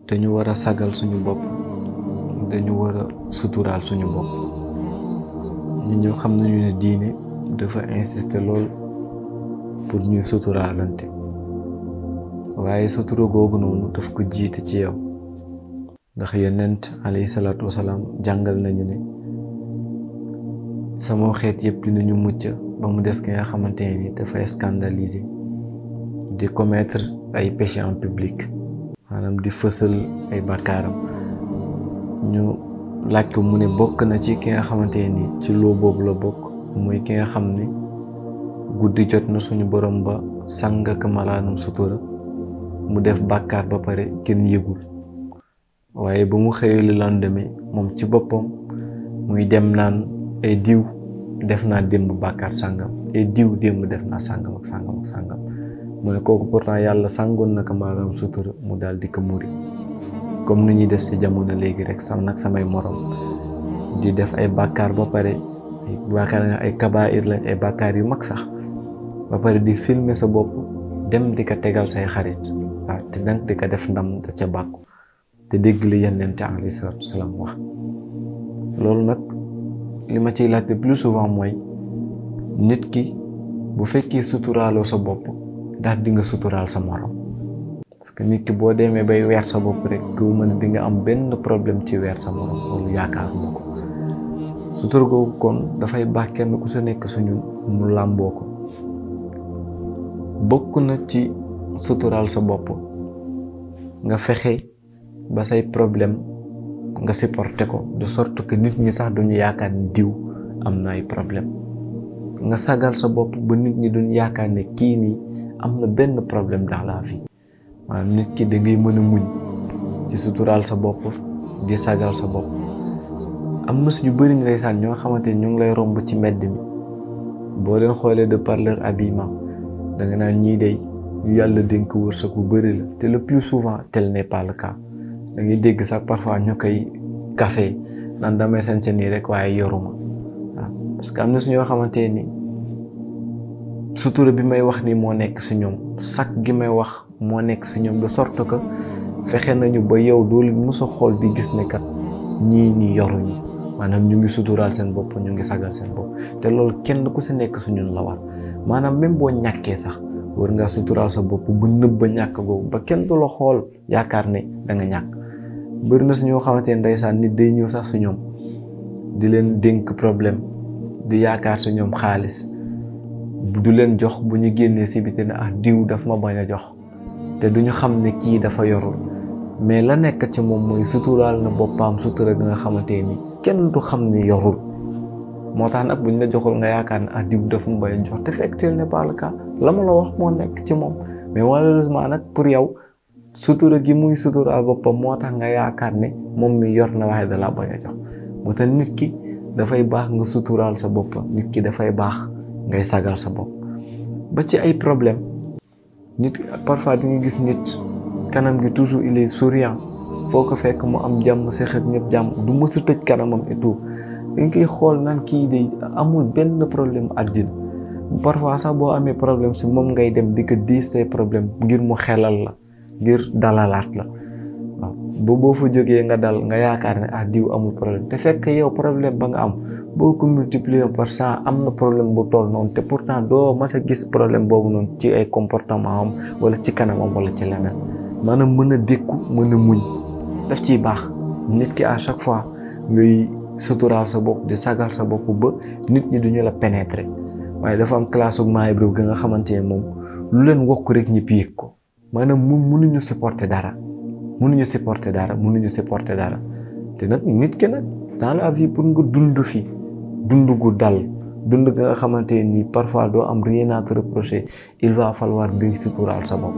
dañu war a sagal suñu bopp dañu war a suturaal suñu bopp ñun ñoo xam nañu ne diine dafa insister lool pour ñuy suturaalante waaye sutura googu noonu daf ko jiite ci yow ndax yonent alayhi salaatu wasalaam jàngal nañu ne sama xeet yëpp dinañu mucc ba mu des ki nga xamante ne ni dafay scandaliser di commettre ay péché en public maanaam di fësal ay bakkaaram ñu laaj ko mu ne bokk na ci ki nga xamante ne ni ci loo boobu la bokk muy ki nga xam ne guddi jot na suñu borom ba sang ak malaanum sutura mu def bàkkaar ba pare kenn yëgul waaye ba mu xëyee le lendemain moom ci boppam muy dem naan ay diw def naa démb bàkkaar sàngam ay diw démb def naa sàngam ak sàngam ak sàngam mu ne kooku pourtant yàlla sangoon na ko malaanum sutura mu daal di ko muri comme ni ñuy def ci jamono léegi rek samay morom di def ay bàkkaar ba pare ay bàkkaar nga ay kabaa'ir lañ ay bàkkaar yu mag sax ba pare di filmer sa bopp dem di ko tegal say xarit waaw te nag di ko def ndam da ca bàkku te dégg li Yonent alayhi salaatu wasalaam wax loolu nag li ma ciy laajte plus souvent mooy nit ki bu fekkee suturaaloo sa bopp ndax di nga suturaal sa morom parce que nit ki boo demee bay weer sa bopp rek ku mën di nga am benn problème ci weer sa morom loolu yaakaaruma ko sutura googu kon dafay baax kenn ku sa nekk suñu mu làmboo ko bokk na ci suturaal sa bopp nga fexe ba say problème nga supporter ko de sorte que nit ñi sax duñu yaakaar ni diw am na ay problème nga sagal sa bopp ba nit ñi duñu yaakaar ne kii nii am na benn problème dans la vie maanaam nit ki da ngay mën a muñ ci suturaal sa bopp di sagal sa bopp am na suñu bëri ndeysaan ñoo xamante ni ñu ngi lay romb ci mbedd mi boo leen xoolee de par leur habillement da nga naan ñii day ñu yàlla dénk wërsëg bu bëri la te le plus souvent tel n'est pas le cas da ngay dégg sax parfois ñu koy café naan damay sañse nii rek waaye yoruma waaw parce que am na suñoo xamante ni sutura bi may wax ni moo nekk si ñoom sac gi may wax moo nekk si ñoom de sorte que fexe nañu ba yow doo leen mës a xool di gis ne kat ñii ni yoruñu maanaam ñu ngi suturaal seen bopp ñu ngi sagal seen bopp te loolu kenn ku si nekk su ñun la war maanaam même boo ñàkkee sax war ngaa suturaal sa bopp bu nëbb ba ñàkk googu ba kenn du la xool yaakaar ne da nga ñàkk bëri na si ñoo xamante ne ndeysaan nit day ñëw sax si ñoom di leen dénk problème di yaakaar si ñoom xaalis du leen jox bu ñu génnee si biti ne diw daf ma bañ a jox te duñu xam ne kii dafa yorul mais la nekk ci moom mooy suturaal na boppam sutura gi nga xamante ni kenn du xam ne yorul moo tax nag buñ la joxul nga yaakaar ne diw daf ma bañ a jox te fekk tel n'est pas le cas la ma la wax moo nekk ci moom mais malheureusement nag pour yow sutura gi muy suturaal boppam moo tax nga yaakaar ne moom mi yor na waaye da la bañ a jox moo tax nit ki dafay baax nga suturaal sa bopp nit ki dafay baax ngay sagal sa bopp ba ci ay problème nit parfois di nga gis nit kanam gi toujours il est souriant foo ko fekk mu am jàmm seq ak ñëpp jàmm du mës a tëj kanamam et tout dañ koy xool naan kii de amul benn problème àddina parfois sax boo amee problème si moom ngay dem di ko diis say problème ngir mu xelal la ngir dalalaat la waaw boo fa jógee nga dal nga yaakaar ne diw amul problème te fekk yow problème ba nga am boo ko multiplier par 100 am na problème bu toll noonu te pourtant doo mas a gis problème boobu noonu ci ay comportement am wala ci kanamam wala ci leneen maanaam mën a dékku mën a muñ daf ciy baax nit ki à chaque fois ngay suturaal sa bopp di sagal sa bopp ba nit ñi duñu la pénétrer waaye dafa am classe u maaybrëw ga nga xamante ne moom lu leen wokk rek ñëpp yëg ko maanaam mënuñu supporter dara te nag nit ki nag dans la vie pour nga dund fii dund gu dal dund ga nga xamante ni parfois doo am rien à te reprocher il va falloir ngay suturaal sa bopp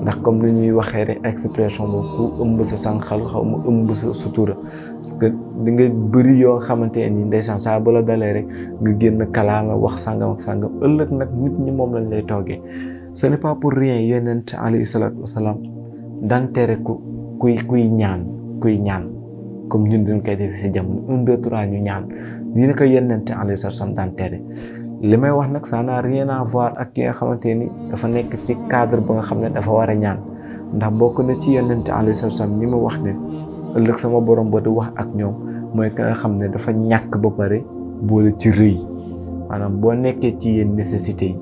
ndax comme ni ñuy waxee rek expression boobu ku ëmb sa sànqal xaw ma ëmb sa sutura parce que di nga bëri yoo xamante ni ndeysaan saa ba la dalee rek nga génn kalaama wax sàngam ak sàngam ëllëg nag nit ñi moom lañ lay toogee ce n'est pas pour rien Yonent alayhi salaatu wasalaam daan tere kuy ñaan comme ñun dañ koy def si jamono 1 2 3 ñu ñaan ñu ne ko Yonent alayhi salaatu wasalaam daan tere li may wax nag ça n'a rien à voir ak ki nga xamante ni dafa nekk ci cadre ba nga xam ne dafa war a ñaan ndax bokk na ci yonent alayhi salaam ñi ma wax ne ëllëg sama borom ba du wax ak ñoom mooy ka nga xam ne dafa ñàkk ba pare boole ci rëy maanaam boo nekkee ci yenn nécessité yi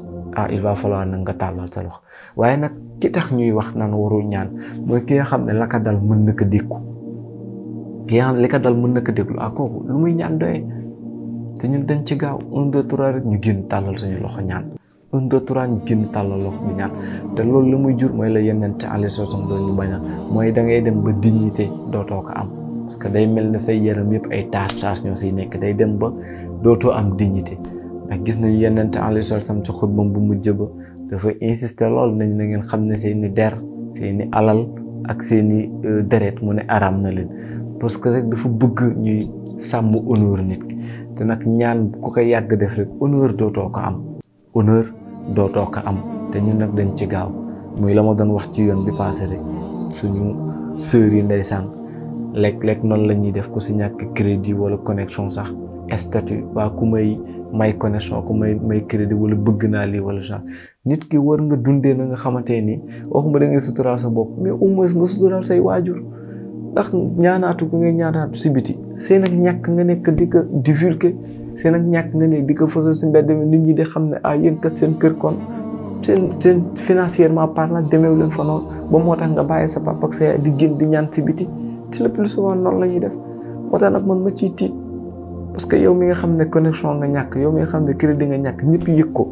il va falloir nag nga tàllal sa loxo waaye nag ki tax ñuy wax naan warul ñaan mooy ki nga xam ne la ka dal mën na ko dékku ki nga xam ne li ka dal mën na ko dékku kooku lu muy ñaan doyee te ñun dañ ci gaaw 1 2 3 rek ñu génn tàllal suñu loxo ñaan 1 2 3 ñu génn tàllal loxo ñu ñaan te loolu la muy jur mooy la yonent alayhi salaam doon ñu bañal mooy da ngay dem ba dignité dootoo ko am parce que day mel ne say yaram yëpp ay tache ñoo siy nekk day dem ba dootoo am dignité ndax gis nañu yonent alayhi salaam ci xutbam bu mujj ba dafa insister lool nañ na ngeen xam ne seeni der seeni alal ak seeni deret mu ne araam na leen parce que rek dafa bëgg ñuy sàmm honneur nit ki te nag ñaan ku ko yàgg def rek honneur dootoo ko am te ñun nag dañ ci gaaw muy la ma doon wax ci yoon bi passé rek suñu sœurs yi ndeysaan lekk noonu la ñuy def ku si ñàkk crédit wala connexion sax statut waa ku may connexion ku may crédit wala bëgg naa lii wala genre nit ki war nga dundee na nga xamante ni waxuma da ngay suturaal sa bopp mais au moins nga suturaal say waajur ndax ñaanaatu ko ngay ñaanaatu si biti seen ak ñàkk nga nekk di ko divulguer seen ak ñàkk nga nekk di ko fësal si mbedd mi nit ñi di xam ne yéen kat seen kër kon seen financièrement parlant demeewu leen fa noonu ba moo tax nga bàyyi sa papa ak sa yaay di génn di ñaan si biti te le plus souvent noonu la ñuy def moo tax nag man ma ciy tiit parce que yow mi nga xam ne connexion nga ñàkk yow mi nga xam ne crédit nga ñàkk ñëpp yëg ko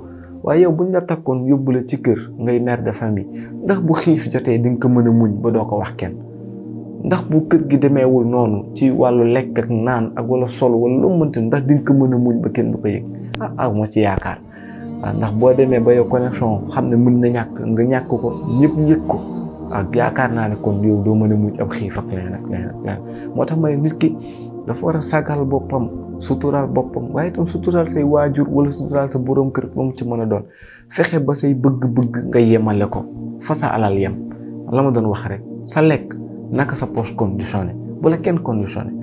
waaye yow buñ la takkoon yóbbu la ci kër ngay mère de famille ndax bu xiif jotee di nga ko mën a muñ ba doo ko wax kenn ndax bu kër gi demeewul noonu ci wàllu lekk ak naan ak wala sol wala lu mënti ndax di nga ko mën a muñ ba kenn du ko yëg moo ci yaakaar waaw ndax boo demee ba yow connexion xam ne mën na ñàkk nga ñàkk ko ñëpp yëg ko yaakaar naa ne kon yow doo mën a muñ ab xiif ak leneen ak leneen moo tax may nit ki dafa war a sagal boppam suturaal boppam waaye itam suturaal say waajur wala suturaal sa borom kër ba mu ci mën a doon fexe ba say bëgg-bëgg nga yemale ko fa sa alal yem la ma doon wax rek sa lekk naka sa poche conditionné bu la kenn conditionné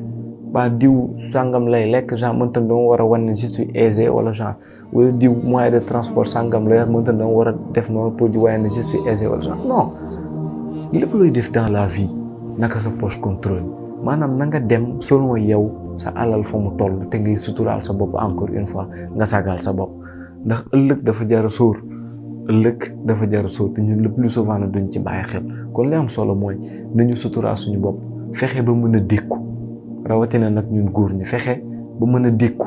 ba diw sàngam lay lekk genre man tam dama war a wane je suis aisé wala genre wala diw moyen de transport sàngam lay man tam dama war a def noonu pour di wane je suis aisé wala genre non lépp looy def dans la vie naka sa poche contrôle maanaam na nga dem selon yow sa alal fa mu toll te ngay suturaal sa bopp encore une fois nga sagal sa bopp ndax ëllëg dafa jar a sóor te ñun le plus souvent na duñ ci bàyyi xel kon li am solo mooy nañu suturaal suñu bopp fexe ba mën a dékku rawatina nag ñun góor ñi fexe ba mën a dékku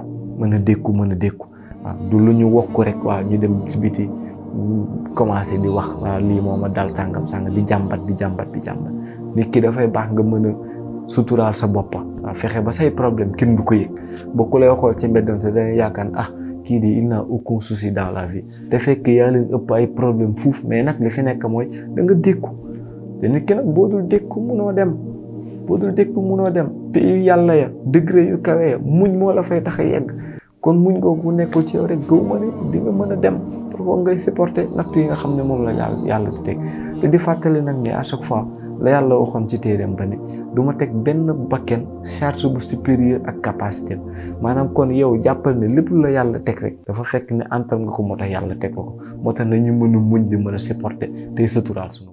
waaw du lu ñu wax ko rek waaw ñu dem ci biti commencé di wax waaw lii moo ma dal sàngam di jàmbat nit ki dafay baax nga mën a suturaal sa bopp waaw fexe ba say problème kenn du ko yëg boo ku lay xool ci mbeddam sa dana yaakaar kii de il n'a aucun souci dans la vie te fekk yaa leen ëpp ay problème fuuf mais nag li fi nekk mooy da nga dékku te nit ki nag boo dul dékku munoo dem pays yu yàlla ya degré yu kawe ya muñ moo la fay tax a yegg kon muñ googu nekkul ci yow rek gëw ma ne di nga mën a dem pour ngay supporter natt yi nga xam ne moom la yàlla di teg te di fàttali nag ne à chaque fois la yàlla waxoon ci téereem ba ne du ma teg benn bakken charge bu supérieur ak capacité maanaam kon yow jàppal ne lépp lu la yàlla teg rek dafa fekk ne antal nga ko moo tax yàlla teg ko moo tax nañu mën a muñ di mën a supporter tey suturaal suñu